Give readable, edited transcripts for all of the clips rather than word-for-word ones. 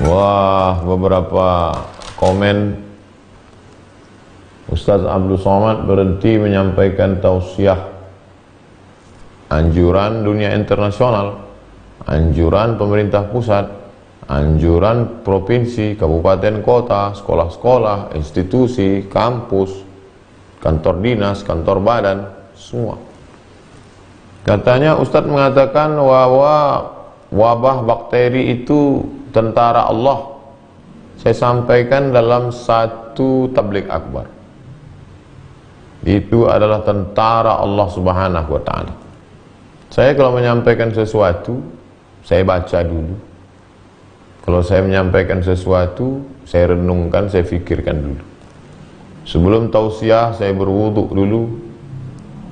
Wah, beberapa komen. Ustaz Abdul Somad berhenti menyampaikan tausiah, anjuran dunia internasional, anjuran pemerintah pusat, anjuran provinsi, kabupaten, kota, sekolah-sekolah, institusi, kampus, kantor dinas, kantor badan, semua. Katanya Ustadz mengatakan bahwa wabah bakteri itu tentara Allah. Saya sampaikan dalam satu tabligh akbar, itu adalah tentara Allah Subhanahu wa ta'ala. Saya kalau menyampaikan sesuatu, saya baca dulu. Kalau saya menyampaikan sesuatu, saya renungkan, saya fikirkan dulu. Sebelum tausiah, saya berwudu dulu,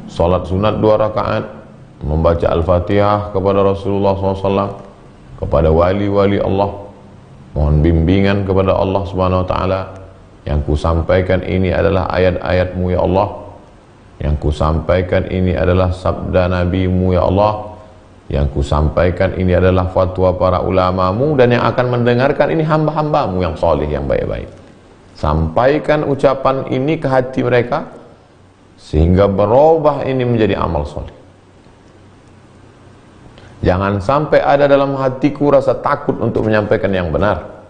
salat sunat 2 rakaat, membaca Al-Fatihah kepada Rasulullah SAW, kepada wali-wali Allah, mohon bimbingan kepada Allah Subhanahu wa ta'ala. Yang ku sampaikan ini adalah ayat-ayat-Mu ya Allah, yang ku sampaikan ini adalah sabda Nabi-Mu ya Allah, yang ku sampaikan ini adalah fatwa para ulama-Mu, dan yang akan mendengarkan ini hamba-hamba-Mu yang soleh, yang baik-baik. Sampaikan ucapan ini ke hati mereka sehingga berubah ini menjadi amal soleh. Jangan sampai ada dalam hatiku rasa takut untuk menyampaikan yang benar.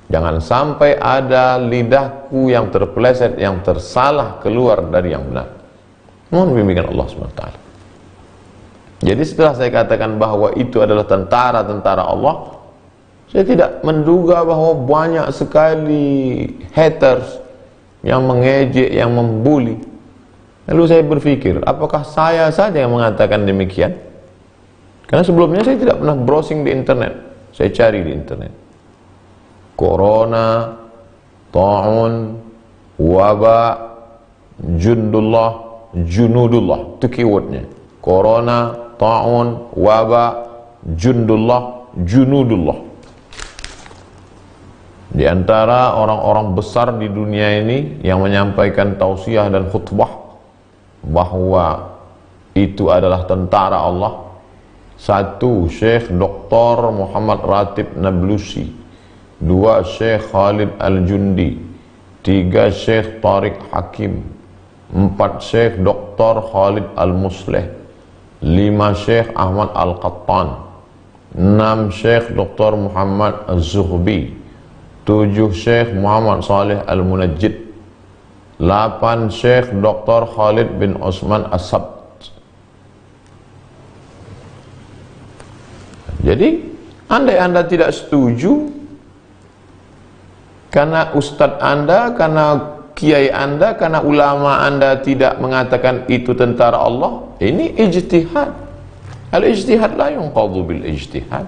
Jangan sampai ada lidahku yang terpeleset, yang tersalah keluar dari yang benar. Mohon bimbingan Allah SWT. Jadi setelah saya katakan bahwa itu adalah tentara-tentara Allah, saya tidak menduga bahwa banyak sekali haters yang mengejek, yang membuli. Lalu saya berpikir, apakah saya saja yang mengatakan demikian? Karena sebelumnya saya tidak pernah browsing di internet. Saya cari di internet. Corona, ta'un, wabak, junudullah, itu keywordnya. Corona, ta'un, wabak, junudullah. Di antara orang-orang besar di dunia ini yang menyampaikan tausiah dan khutbah bahwa itu adalah tentara Allah. 1. Syekh Dr. Muhammad Ratib Nablusi. 2. Syekh Khalid Al-Jundi. 3. Syekh Tariq Hakim. 4. Syekh Dr. Khalid Al-Musleh. 5. Syekh Ahmad Al-Qattan. 6. Syekh Dr. Muhammad Az-Zuhbi. 7. Syekh Muhammad Saleh Al-Munajjid. 8. Syekh Dr. Khalid bin Osman As-Sabt. Jadi, andai Anda tidak setuju karena ustadz Anda, karena kiai Anda, karena ulama Anda tidak mengatakan itu tentara Allah, ini ijtihad. Al-ijtihad la yunqadhu bil ijtihad.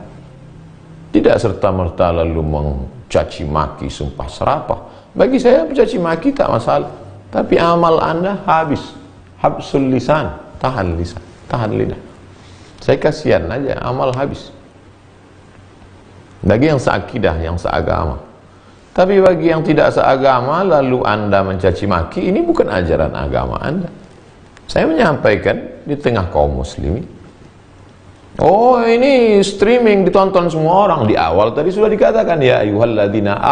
Tidak serta-merta lalu mencaci maki, sumpah serapah. Bagi saya mencaci maki tak masalah, tapi amal Anda habis. Habsul lisan, tahan lisan, tahan lidah. Saya kasihan aja, amal habis. Bagi yang seakidah, yang seagama. Tapi bagi yang tidak seagama, lalu Anda mencaci maki, ini bukan ajaran agama Anda. Saya menyampaikan di tengah kaum muslimin. Oh, ini streaming ditonton semua orang. Di awal tadi sudah dikatakan, ya ayyuhalladzina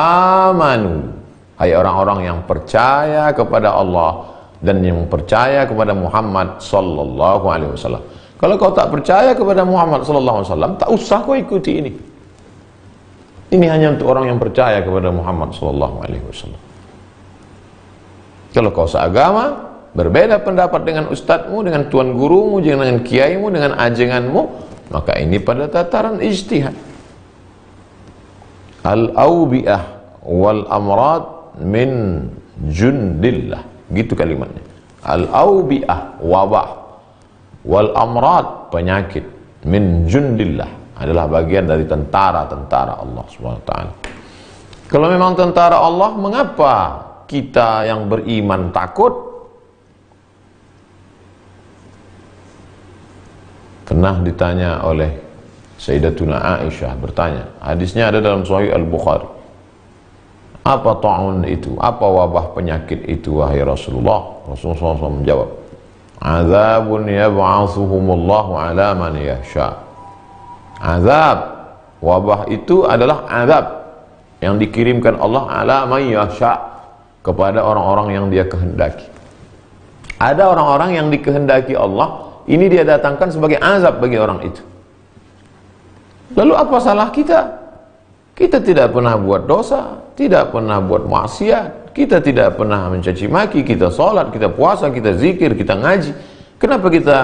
amanu, hai orang-orang yang percaya kepada Allah dan yang percaya kepada Muhammad sallallahu alaihi wasallam. Kalau kau tak percaya kepada Muhammad sallallahu alaihi wasallam, tak usah kau ikuti ini. Ini hanya untuk orang yang percaya kepada Muhammad sallallahu alaihi wasallam. Kalau kau seagama, berbeda pendapat dengan ustadzmu, dengan tuan gurumu, dengan kiaimu, dengan ajenganmu, maka ini pada tataran ijtihad. Al-awbi'ah wal amrad min jundillah, gitu kalimatnya. Al-awbi'ah, wabah, wal amrad, penyakit, min jundillah, adalah bagian dari tentara-tentara Allah SWT. Kalau memang tentara Allah, mengapa kita yang beriman takut? Pernah ditanya oleh Sayyidatuna Aisyah, bertanya, hadisnya ada dalam Sahih Al-Bukhari, apa ta'un itu? Apa wabah penyakit itu, wahai Rasulullah? Rasulullah SAW menjawab, azabun yab'athuhumullahu ala man yasha. Azab, wabah itu adalah azab yang dikirimkan Allah ala may yasha, kepada orang-orang yang dia kehendaki. Ada orang-orang yang dikehendaki Allah, ini dia datangkan sebagai azab bagi orang itu. Lalu apa salah kita? Kita tidak pernah buat dosa, tidak pernah buat maksiat, kita tidak pernah mencaci maki, kita sholat, kita puasa, kita zikir, kita ngaji. Kenapa kita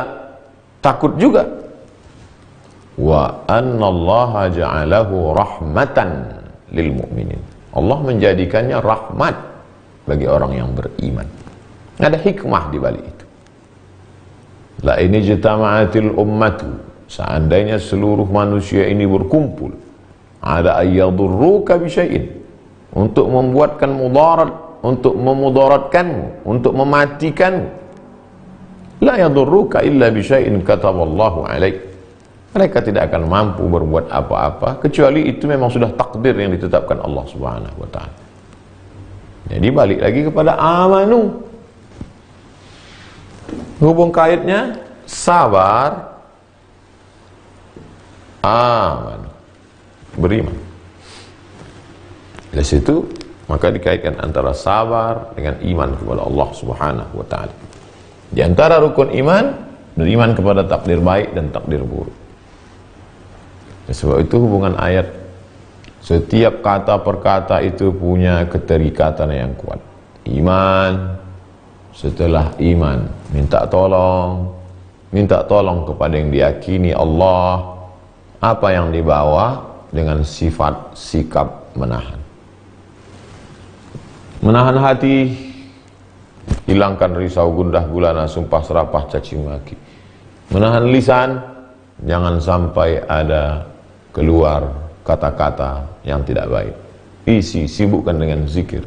takut juga? Wa annallaha ja'alahu rahmatan lil mu'minin. Allah menjadikannya rahmat bagi orang yang beriman. Ada hikmah di balik itu. La ini jitama'atil ummatu, seandainya seluruh manusia ini berkumpul, ada ayyadurruka bisyai'in, untuk membuatkan mudarat, untuk memudaratkanmu, untuk mematikanmu, la yadurruka illa bisyai'in kataballahu alaik. Mereka tidak akan mampu berbuat apa-apa kecuali itu memang sudah takdir yang ditetapkan Allah Subhanahu wa taala. Jadi balik lagi kepada amanu. Hubung kaitnya sabar, amanu, beriman. Dari situ maka dikaitkan antara sabar dengan iman kepada Allah Subhanahu wa taala. Di antara rukun iman, beriman kepada takdir baik dan takdir buruk. Sebab itu hubungan ayat, setiap kata per kata itu punya keterikatan yang kuat. Iman, setelah iman minta tolong kepada yang diyakini Allah, apa yang dibawa dengan sifat sikap menahan hati, hilangkan risau, gundah gulana, sumpah serapah, caci maki. Menahan lisan, jangan sampai ada keluar kata-kata yang tidak baik. Sibukkan dengan zikir.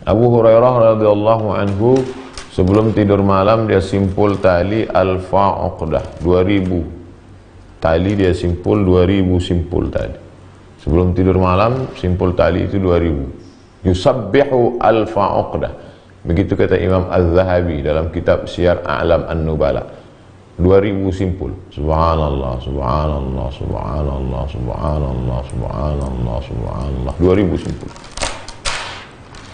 Abu Hurairah radhiyallahu anhu sebelum tidur malam dia simpul tali al-fa'uqdah 2000 tali, dia simpul 2000 simpul tali. Sebelum tidur malam simpul tali itu 2000. Yusabbihu al-fa'uqdah. Begitu kata Imam Az-Zahabi dalam kitab Syiar A'lam An-Nubala. 2000 simpul. Subhanallah, subhanallah, subhanallah, subhanallah, subhanallah, subhanallah. 2000 simpul.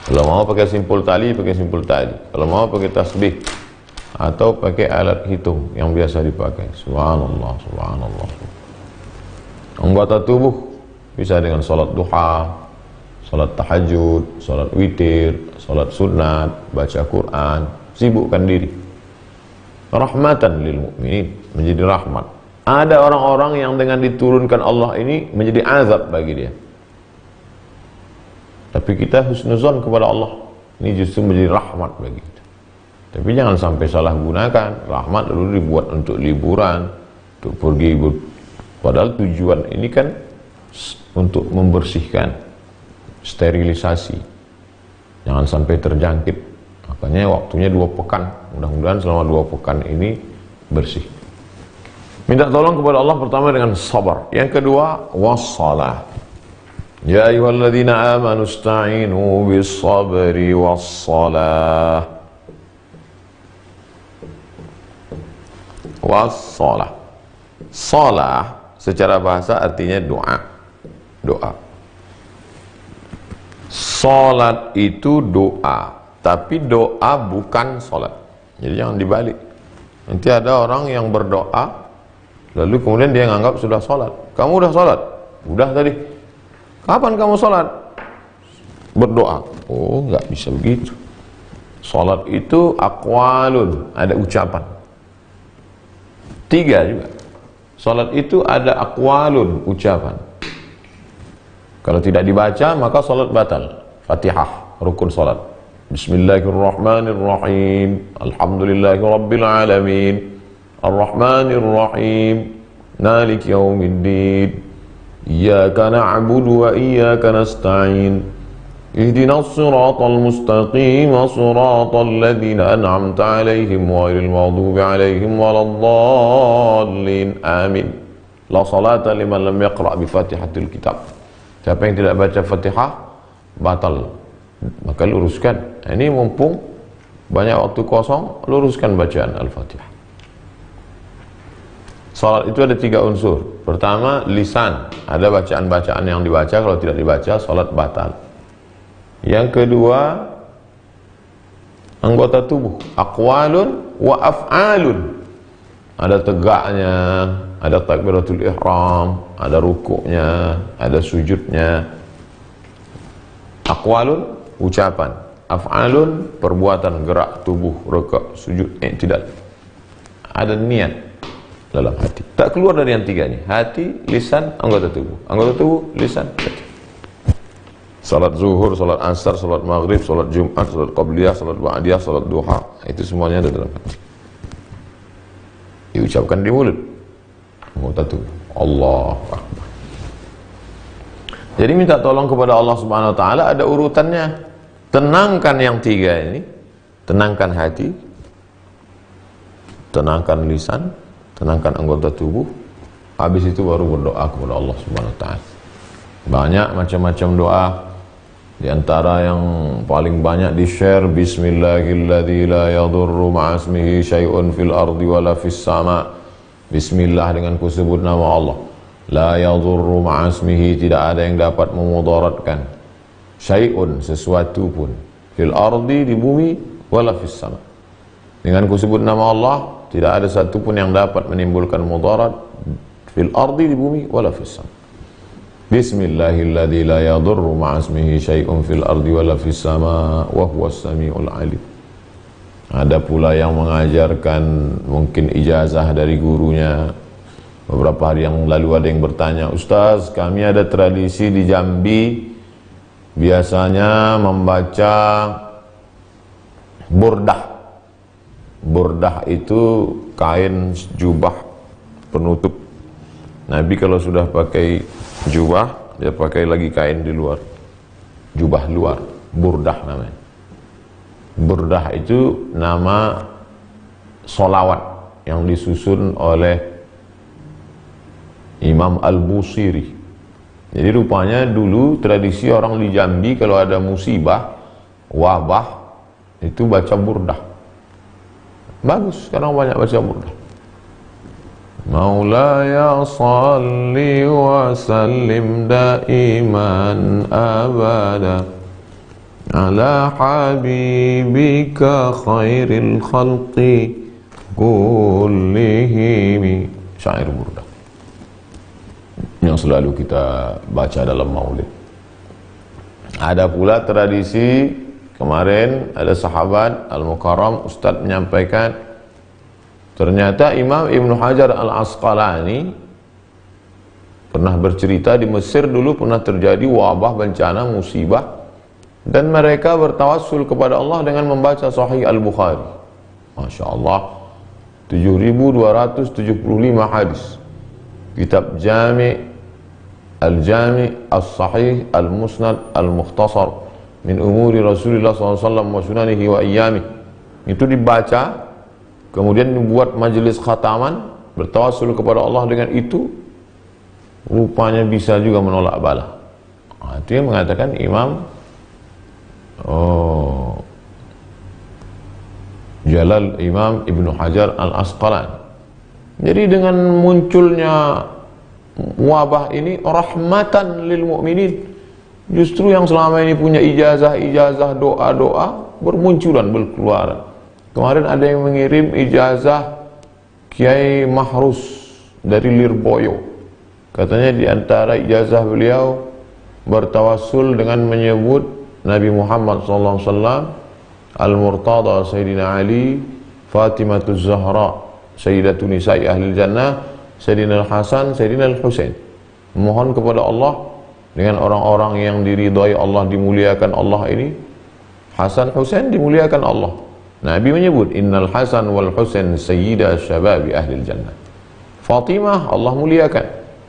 Kalau mau pakai simpul tali, pakai simpul tali. Kalau mau pakai tasbih atau pakai alat hitung yang biasa dipakai. Subhanallah, subhanallah. Anggota tubuh bisa dengan salat duha, salat tahajud, salat witir, salat sunat, baca Quran. Sibukkan diri. Rahmatan lil mu'minin, menjadi rahmat. Ada orang-orang yang dengan diturunkan Allah ini menjadi azab bagi dia. Tapi kita husnuzon kepada Allah, ini justru menjadi rahmat bagi kita. Tapi jangan sampai salah gunakan. Rahmat lalu dibuat untuk liburan, untuk pergi, padahal tujuan ini kan untuk membersihkan, sterilisasi. Jangan sampai terjangkit. Makanya waktunya 2 pekan. Mudah-mudahan selama 2 pekan ini bersih. Minta tolong kepada Allah pertama dengan sabar. Yang kedua, wassalah. Ya ayyuhalladzina amanu ista'inu bis-sabri was-salah. Wassalah. Salah secara bahasa artinya doa. Doa. Salat itu doa. Tapi doa bukan sholat. Jadi jangan dibalik. Nanti ada orang yang berdoa, lalu kemudian dia menganggap sudah sholat. Kamu udah sholat? Udah tadi. Kapan kamu sholat? Berdoa. Oh, nggak bisa begitu. Sholat itu aqwalun, ada ucapan. 3 juga. Sholat itu ada aqwalun, ucapan. Kalau tidak dibaca, maka sholat batal. Fatihah, rukun sholat. Bismillahirrahmanirrahim. Alhamdulillahi rabbil alamin. Ar-Rahmanir-Rahim. Maliki yaumiddin. Iyyaka na'budu wa iyyaka nasta'in. Ihdinas siratal mustaqim, siratal ladzina an'amta 'alaihim ghairil maghdubi 'alaihim waladdallin. Amin. La salata liman lam yaqra' bi Fatihatil Kitab. Siapa yang tidak baca Fatihah batal. Maka luruskan. Ini mumpung banyak waktu kosong, luruskan bacaan Al-Fatihah. Salat itu ada 3 unsur. Pertama, lisan. Ada bacaan-bacaan yang dibaca, kalau tidak dibaca salat batal. Yang kedua, anggota tubuh, aqwalun wa af'alun. Ada tegaknya, ada takbiratul ihram, ada rukuknya, ada sujudnya. Aqwalun, ucapan. Af'alun, perbuatan, gerak tubuh, rukuk, sujud, tidak. Ada niat dalam hati. Tak keluar dari yang tiga ini. Hati, lisan, anggota tubuh. Anggota tubuh, lisan, hati. Salat zuhur, salat asar, salat maghrib, salat jumat, salat qabliyah, salat ba'diyah, salat duha. Itu semuanya ada dalam hati. Diucapkan di mulut. Anggota tubuh. Allah Akbar. Jadi minta tolong kepada Allah Subhanahu wa taala, ada urutannya. Tenangkan yang tiga ini. Tenangkan hati, tenangkan lisan, tenangkan anggota tubuh. Habis itu baru berdoa kepada Allah Subhanahu wa taala. Banyak macam-macam doa. Di antara yang paling banyak di-share, bismillahilladzi la yadurru ma'asmihi syai'un fil ardi wala fis sama'. Bismillah, dengan kusebut nama Allah. La yadurru ma'asmihi, tidak ada yang dapat memudaratkan. Syai'un, sesuatu pun. Fil ardi, di bumi, wala fis sama'. Dengan kusebut nama Allah, tidak ada satu pun yang dapat menimbulkan mudarat. Fil ardi, di bumi, wala fis sama'. Bismillahilladzi la yadurru ma'asmihi syai'un fil ardi wala fis sama' wa huwas samiul alim. Ada pula yang mengajarkan mungkin ijazah dari gurunya. Beberapa hari yang lalu ada yang bertanya, "Ustaz, kami ada tradisi di Jambi biasanya membaca burdah." Burdah itu kain jubah penutup. Nabi kalau sudah pakai jubah, dia pakai lagi kain di luar. Jubah luar, burdah namanya. Burdah itu nama solawat yang disusun oleh Imam Al-Busiri. Jadi rupanya dulu tradisi orang di Jambi kalau ada musibah, wabah, itu baca burdah. Bagus, sekarang banyak baca burdah. Maulaya salli wa sallim daiman abada ala habibika khairil khalqi kullihim. Syair burdah yang selalu kita baca dalam maulid. Ada pula tradisi, kemarin ada sahabat Al-Mukarram Ustaz menyampaikan, ternyata Imam Ibnu Hajar Al-Asqalani pernah bercerita di Mesir dulu pernah terjadi wabah, bencana, musibah, dan mereka bertawassul kepada Allah dengan membaca Sahih Al-Bukhari. Masya Allah, 7.275 hadis. Kitab Jami' Al-Jami' As-Sahih Al-Musnad Al-Mukhtasar min umuri Rasulullah SAW wa sunanihi wa iyamih. Itu dibaca, kemudian dibuat majelis khataman, bertawassul kepada Allah dengan itu, rupanya bisa juga menolak bala. Itu yang mengatakan Imam Jalal Imam Ibnu Hajar Al-Asqalani. Jadi dengan munculnya wabah ini rahmatan lil mu'minin, justru yang selama ini punya ijazah-ijazah, doa-doa bermunculan, berkeluaran. Kemarin ada yang mengirim ijazah Kiai Mahrus dari Lirboyo. Katanya di antara ijazah beliau bertawassul dengan menyebut Nabi Muhammad SAW, Al-Murtada Sayyidina Ali, Fatimatuz Zahra Sayyidatun Nisa'i Ahlil Jannah, Sayyidina Al-Hasan, Sayyidina Al-Husain. Mohon kepada Allah dengan orang-orang yang diridhai Allah, dimuliakan Allah ini. Hasan, Husain dimuliakan Allah. Nabi menyebut Innal Hasan wal Husain sayyida syababi ahlil jannah. Fatimah Allah muliakan.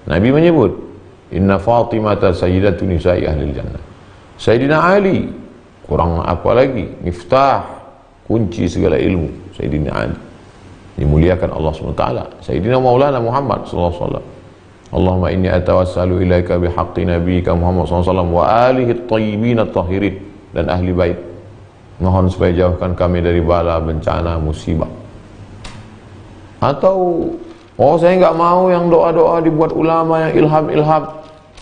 Nabi menyebut Inna Fatimata sayyidatu nisa'i ahlil jannah. Sayyidina Ali, kurang apa lagi, miftah, kunci segala ilmu. Sayyidina Ali dimuliakan Allah SWT. Sayyidina Maulana Muhammad SAW. Allahumma inni atawassalu ilaika bihaqqi nabiyika Muhammad SAW wa alihi at-tayyibin at-tahirin, dan ahli bait. Mohon supaya jauhkan kami dari bala, bencana, musibah. Atau Oh, saya nggak mau yang doa-doa dibuat ulama, yang ilham-ilham.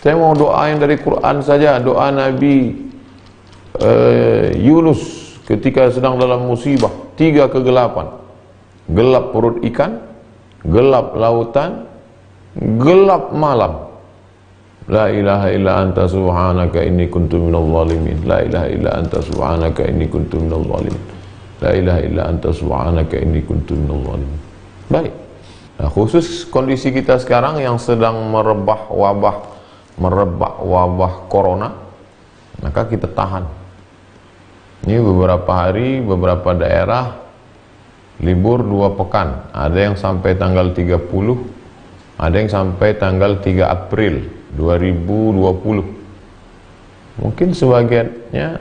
Saya mau doa yang dari Quran saja, doa Nabi Yunus ketika sedang dalam musibah, 3 kegelapan. Gelap perut ikan, gelap lautan, gelap malam. La ilaha illa anta subhanaka inni kuntu minadh dhalimin. La ilaha illa anta subhanaka inni kuntu minadh dhalimin. La ilaha illa anta subhanaka inni kuntu minadh dhalimin. Baik. Nah, khusus kondisi kita sekarang yang sedang merebak wabah corona, maka kita tahan. Ini beberapa hari, beberapa daerah libur 2 pekan. Ada yang sampai tanggal 30, ada yang sampai tanggal 3 April 2020. Mungkin sebagiannya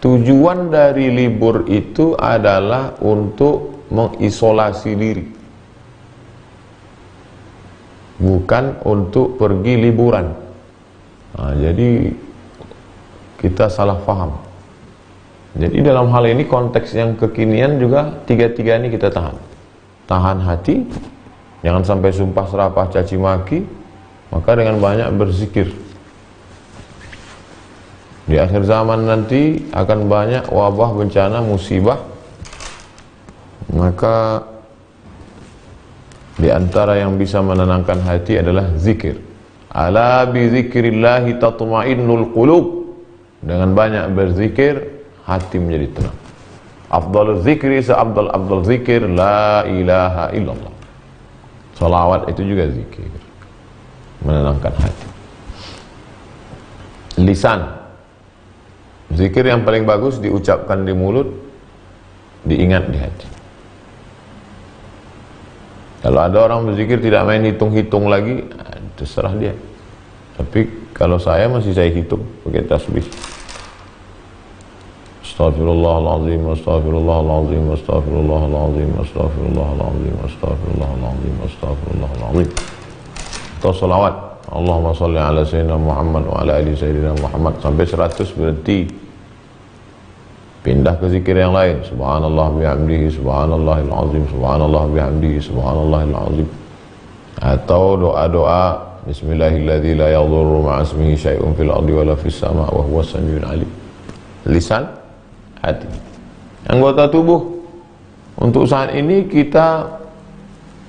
tujuan dari libur itu adalah untuk mengisolasi diri, bukan untuk pergi liburan. Nah, jadi kita salah paham. Jadi dalam hal ini konteks yang kekinian juga tiga-tiga ini kita tahan. Tahan hati, jangan sampai sumpah serapah caci maki, maka dengan banyak berzikir. Di akhir zaman nanti akan banyak wabah, bencana, musibah. Maka di antara yang bisa menenangkan hati adalah zikir. Ala bi zikrillahi tatma'innul qulub. Dengan banyak berzikir, hati menjadi tenang. Afdalul zikri, seabdal zikir, la ilaha illallah. Salawat itu juga zikir, menenangkan hati. Lisan, zikir yang paling bagus diucapkan di mulut, diingat di hati. Kalau ada orang berzikir tidak main hitung-hitung lagi, terserah dia. Tapi kalau saya masih saya hitung pakai tasbih. Astaghfirullahaladzim, astaghfirullahaladzim, astaghfirullahaladzim, astaghfirullahaladzim, astaghfirullahaladzim, astaghfirullahaladzim. Atau salawat, Allahumma salli ala sayyidina Muhammad wa ala ali sayyidina Muhammad, sampai 100 berhenti. Pindah ke zikir yang lain. Subhanallah bihamdihi, subhanallahil azim, subhanallah bihamdihi, subhanallahil azim. Atau doa-doa Bismillahilladzi la yadhurru ma'asmihi syai'un fil ardi wala fis sama' wa huwas samiul alim. Lisan, hati, anggota tubuh. Untuk saat ini kita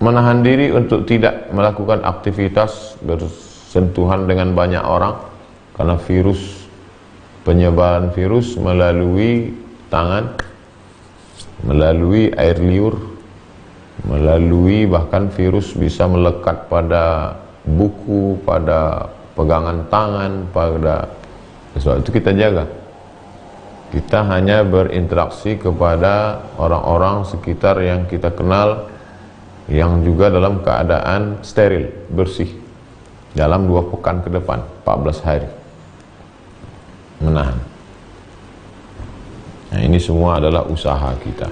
menahan diri untuk tidak melakukan aktivitas bersentuhan dengan banyak orang karena virus, penyebaran virus melalui tangan, melalui air liur, melalui bahkan virus bisa melekat pada buku, pada pegangan tangan, pada sebab itu kita jaga. Kita hanya berinteraksi kepada orang-orang sekitar yang kita kenal, yang juga dalam keadaan steril, bersih, dalam 2 pekan ke depan, 14 hari menahan. Nah, ini semua adalah usaha kita.